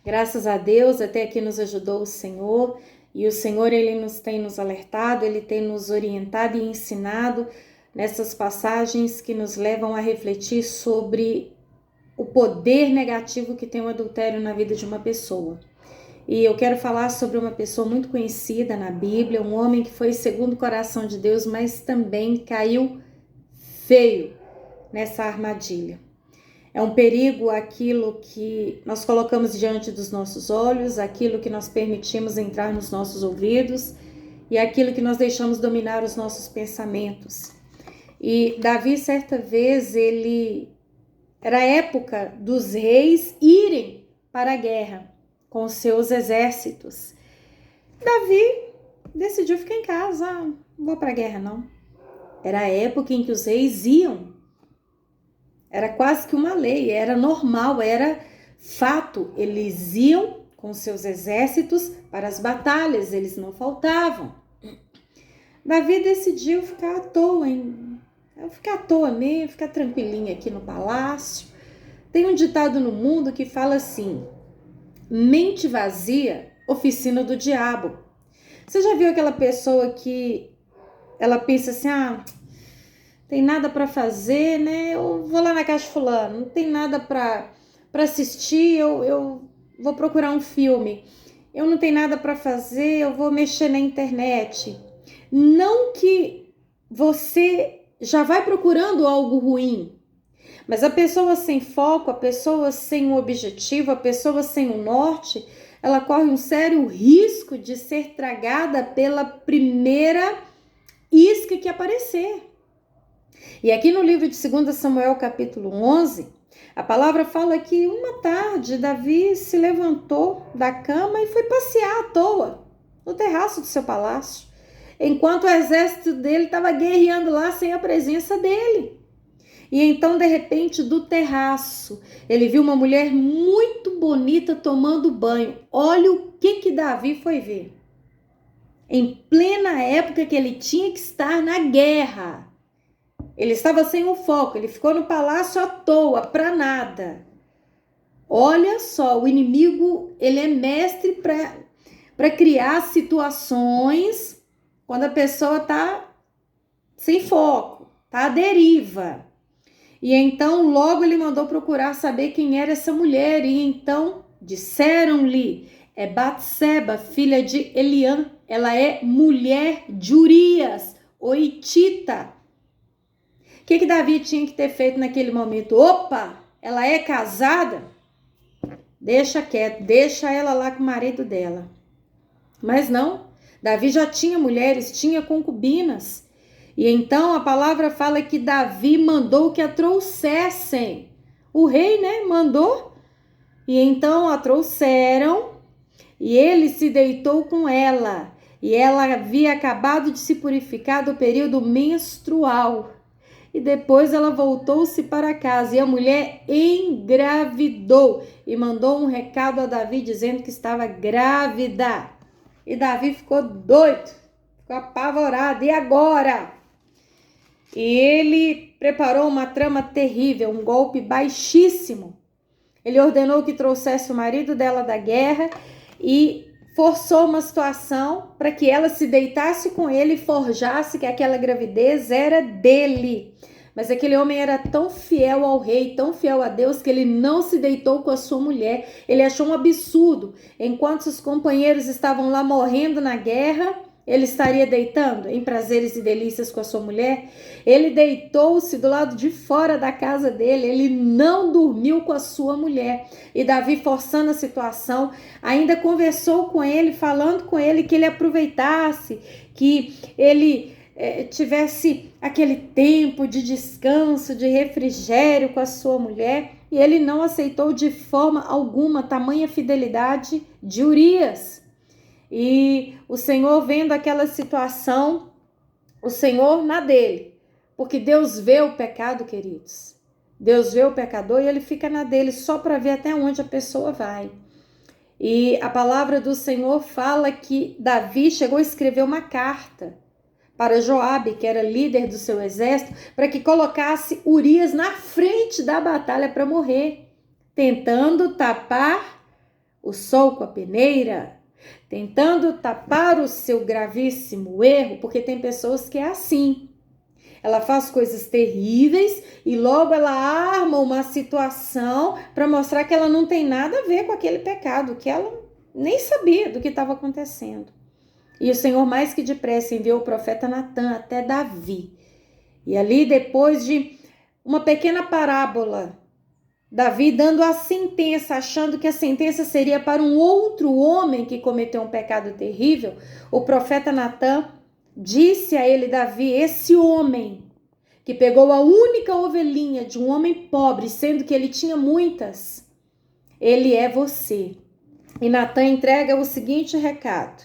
Graças a Deus, até aqui nos ajudou o Senhor, e o Senhor, Ele tem nos alertado, Ele tem nos orientado e ensinado nessas passagens que nos levam a refletir sobre o poder negativo que tem o adultério na vida de uma pessoa. E eu quero falar sobre uma pessoa muito conhecida na Bíblia, um homem que foi segundo o coração de Deus, mas também caiu feio nessa armadilha. É um perigo aquilo que nós colocamos diante dos nossos olhos, aquilo que nós permitimos entrar nos nossos ouvidos e aquilo que nós deixamos dominar os nossos pensamentos. E Davi, certa vez, era a época dos reis irem para a guerra com os seus exércitos. Davi decidiu ficar em casa, não vou para a guerra não. Era a época em que os reis iam. Era quase que uma lei, era normal, era fato. Eles iam com seus exércitos para as batalhas, eles não faltavam. Davi decidiu ficar à toa, ficar à toa mesmo, ficar tranquilinho aqui no palácio. Tem um ditado no mundo que fala assim: mente vazia, oficina do diabo. Você já viu aquela pessoa que ela pensa assim, tem nada para fazer, né? Eu vou lá na casa de fulano, não tem nada para assistir, eu vou procurar um filme. Eu não tenho nada para fazer, eu vou mexer na internet. Não que você já vai procurando algo ruim, mas a pessoa sem foco, a pessoa sem um objetivo, a pessoa sem um norte, ela corre um sério risco de ser tragada pela primeira isca que aparecer. E aqui no livro de 2 Samuel, capítulo 11, a palavra fala que uma tarde Davi se levantou da cama e foi passear à toa no terraço do seu palácio, enquanto o exército dele estava guerreando lá sem a presença dele. E então, de repente, do terraço, ele viu uma mulher muito bonita tomando banho. Olha o que Davi foi ver. Em plena época que ele tinha que estar na guerra. Ele estava sem o foco, ele ficou no palácio à toa, para nada. Olha só, o inimigo, ele é mestre para criar situações quando a pessoa está sem foco, está à deriva. E então logo ele mandou procurar saber quem era essa mulher. E então disseram-lhe, é Batseba, filha de Eliã, ela é mulher de Urias, o hitita. O que Davi tinha que ter feito naquele momento? Opa, ela é casada? Deixa quieto, deixa ela lá com o marido dela. Mas não, Davi já tinha mulheres, tinha concubinas. E então a palavra fala que Davi mandou que a trouxessem. O rei, mandou. E então a trouxeram e ele se deitou com ela. E ela havia acabado de se purificar do período menstrual. E depois ela voltou-se para casa e a mulher engravidou e mandou um recado a Davi dizendo que estava grávida. E Davi ficou doido, ficou apavorado. E agora? E ele preparou uma trama terrível, um golpe baixíssimo. Ele ordenou que trouxesse o marido dela da guerra e forçou uma situação para que ela se deitasse com ele e forjasse que aquela gravidez era dele. Mas aquele homem era tão fiel ao rei, tão fiel a Deus, que ele não se deitou com a sua mulher. Ele achou um absurdo. Enquanto os companheiros estavam lá morrendo na guerra, ele estaria deitando em prazeres e delícias com a sua mulher? Ele deitou-se do lado de fora da casa dele, ele não dormiu com a sua mulher. E Davi, forçando a situação, ainda conversou com ele, falando com ele que ele aproveitasse, que ele tivesse aquele tempo de descanso, de refrigério com a sua mulher. E ele não aceitou de forma alguma tamanha fidelidade de Urias. E o Senhor, vendo aquela situação, o Senhor na dele, porque Deus vê o pecado, queridos. Deus vê o pecador e ele fica na dele só para ver até onde a pessoa vai. E a palavra do Senhor fala que Davi chegou a escrever uma carta para Joabe, que era líder do seu exército, para que colocasse Urias na frente da batalha para morrer, tentando tapar o sol com a peneira, tentando tapar o seu gravíssimo erro, porque tem pessoas que é assim. Ela faz coisas terríveis e logo ela arma uma situação para mostrar que ela não tem nada a ver com aquele pecado, que ela nem sabia do que estava acontecendo. E o Senhor mais que depressa enviou o profeta Natan até Davi. E ali, depois de uma pequena parábola, Davi dando a sentença, achando que a sentença seria para um outro homem que cometeu um pecado terrível, o profeta Natan disse a ele, Davi, esse homem que pegou a única ovelhinha de um homem pobre, sendo que ele tinha muitas, ele é você. E Natan entrega o seguinte recado.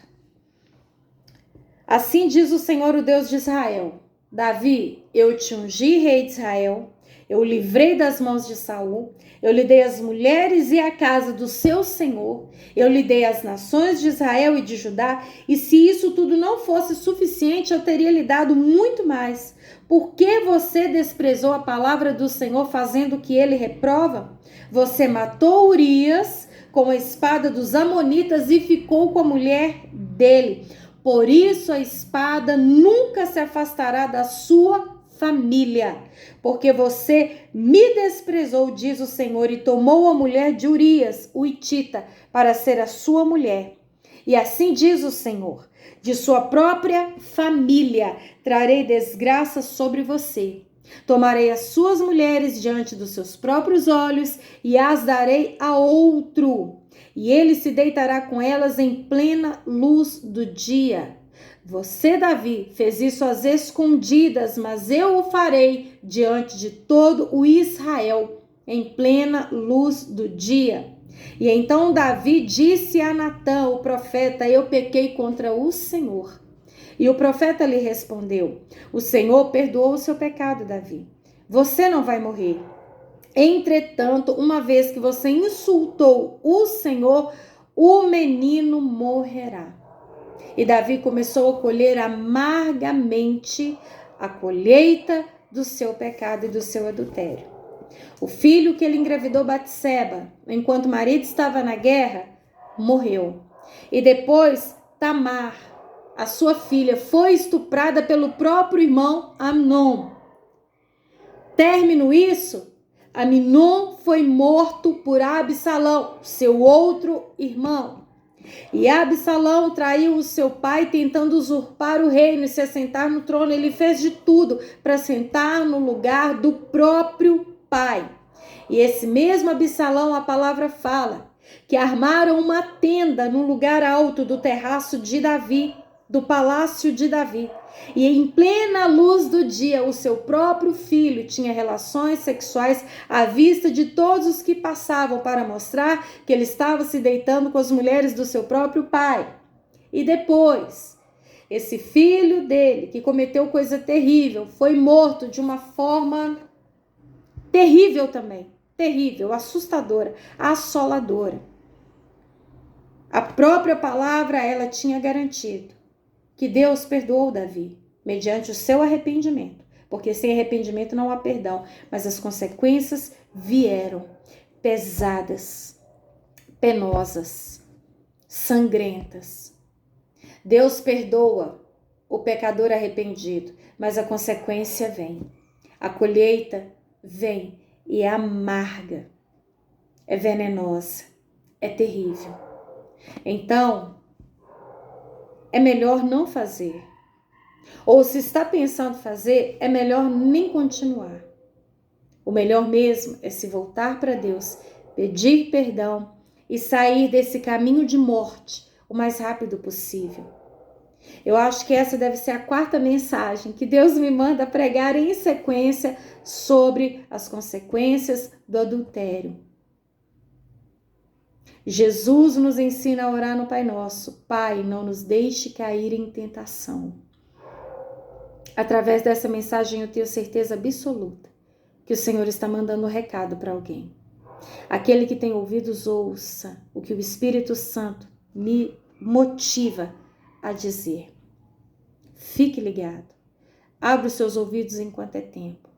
Assim diz o Senhor, o Deus de Israel: Davi, eu te ungi rei de Israel, eu o livrei das mãos de Saul, eu lhe dei as mulheres e a casa do seu senhor, eu lhe dei as nações de Israel e de Judá, e se isso tudo não fosse suficiente, eu teria lhe dado muito mais. Por que você desprezou a palavra do Senhor, fazendo o que ele reprova? Você matou Urias com a espada dos amonitas e ficou com a mulher dele. Por isso a espada nunca se afastará da sua família, porque você me desprezou, diz o Senhor, e tomou a mulher de Urias, o hitita, para ser a sua mulher. E assim diz o Senhor, de sua própria família trarei desgraça sobre você. Tomarei as suas mulheres diante dos seus próprios olhos e as darei a outro, e ele se deitará com elas em plena luz do dia. Você, Davi, fez isso às escondidas, mas eu o farei diante de todo o Israel, em plena luz do dia. E então Davi disse a Natã, o profeta, eu pequei contra o Senhor. E o profeta lhe respondeu, o Senhor perdoou o seu pecado, Davi. Você não vai morrer. Entretanto, uma vez que você insultou o Senhor, o menino morrerá. E Davi começou a colher amargamente a colheita do seu pecado e do seu adultério. O filho que ele engravidou Batseba, enquanto o marido estava na guerra, morreu. E depois Tamar, a sua filha, foi estuprada pelo próprio irmão Amnon. Término isso, Amnon foi morto por Absalão, seu outro irmão. E Absalão traiu o seu pai, tentando usurpar o reino e se assentar no trono. Ele fez de tudo para sentar no lugar do próprio pai. E esse mesmo Absalão, a palavra fala, que armaram uma tenda no lugar alto do terraço de Davi, do palácio de Davi. E em plena luz do dia, o seu próprio filho tinha relações sexuais à vista de todos os que passavam, para mostrar que ele estava se deitando com as mulheres do seu próprio pai. E depois, esse filho dele, que cometeu coisa terrível, foi morto de uma forma terrível também. Terrível, assustadora, assoladora. A própria palavra, ela tinha garantido que Deus perdoou Davi, mediante o seu arrependimento, porque sem arrependimento não há perdão, mas as consequências vieram pesadas, penosas, sangrentas. Deus perdoa o pecador arrependido, mas a consequência vem, a colheita vem e é amarga, é venenosa, é terrível. Então, é melhor não fazer. Ou se está pensando fazer, é melhor nem continuar. O melhor mesmo é se voltar para Deus, pedir perdão e sair desse caminho de morte o mais rápido possível. Eu acho que essa deve ser a 4ª mensagem que Deus me manda pregar em sequência sobre as consequências do adultério. Jesus nos ensina a orar no Pai Nosso. Pai, não nos deixe cair em tentação. Através dessa mensagem eu tenho certeza absoluta que o Senhor está mandando um recado para alguém. Aquele que tem ouvidos, ouça o que o Espírito Santo me motiva a dizer. Fique ligado. Abra os seus ouvidos enquanto é tempo.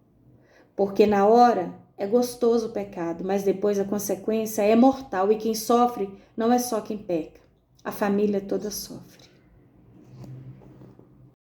Porque na hora é gostoso o pecado, mas depois a consequência é mortal e quem sofre não é só quem peca, a família toda sofre.